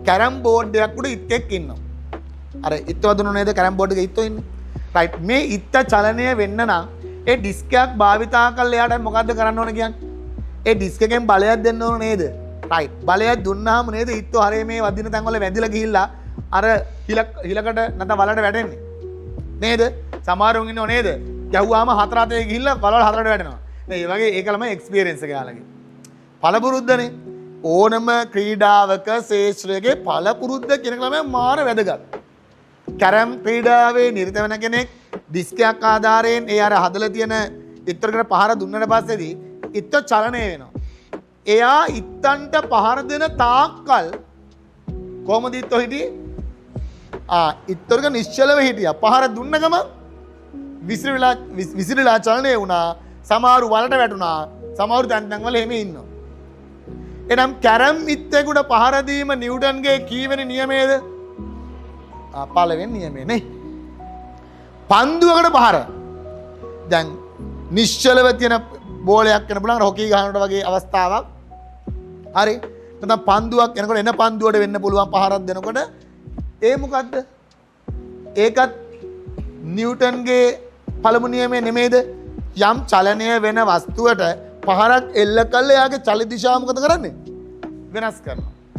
Carrom board එකක් උඩ ඉත්තෙක් ඉන්නවා. අර ඉත්ත වදුන නේද කැරම් බෝඩ් එකේ ඉත්තෝ ඉන්නේ. රයිට් මේ ඉත්ත චලනය වෙන්න නම් ඒ ඩිස්ක් එකක් භාවිතා කරලා එයාට මොකද්ද කරන්න ඕන කියන්නේ? ඒ ඩිස්ක් එකෙන් බලයක් දෙන්න ඕන නේද? රයිට් බලයක් දුන්නාම නේද ඉත්තෝ හරේ මේ වදින තැන් වල වැදිලා ගිහිල්ලා අර හිලකට නැත්නම් වලට වැටෙන්නේ. නේද? සමහරුන් ඉන්නව නේද? ගැහුවාම හතර අතේ ගිහිල්ලා වලවල් හතරට වැටෙනවා. මේ වගේ ඒක ළමයි එක්ස්පීරියන්ස් එක යාළගේ. පළපුරුද්දනේ ඕනම ක්‍රීඩාවක ශේෂ්ත්‍රයේ පළපුරුද්ද කියන එක ළමයි මාර වැදගත්. කැරම් ක්‍රීඩාවේ නිරත වෙන කෙනෙක් ඩිස්කයක් ආධාරයෙන් ඒ අර හදලා තියෙන ඉත්තරකට පහර දුන්නට පස්සේදී ඉත්ත චලනය වෙනවා. එයා ඉත්තන්ට පහර දෙන තාක්කල් කොහොමද ඉත්තෝ හිටියේ? ඉත්තරක නිශ්චලව හිටියා. පහර දුන්න ගම විසිරිලා චලනය වුණා. සමහරු වලට වැටුණා. සමහරු තැන් වල එහෙම ඉන්නවා. එනම් කැරම් ඉත්තෙකුට පහර දීම නිව්ටන්ගේ කීවෙනි නියමයේද? පළවෙනි නියමය නේ. පන්දුවකට පහර. දැන් නිශ්චලව තියෙන බෝලයක් වෙන පුළුවන් හොකි ගහනකොට වගේ අවස්ථාවක්. හරි. නැත්නම් පන්දුවක් එනකොට එන පන්දුවට වෙන්න පුළුවන් පහරක් දෙනකොට ඒ මොකද්ද? ඒකත් නිව්ටන්ගේ පළමු නියමය නෙමෙයිද? යම් චලනය වෙන වස්තුවට පහරක් එල්ල කළා එයාගේ චල දිශාව මොකද කරන්නේ? වෙනස් කරනවා.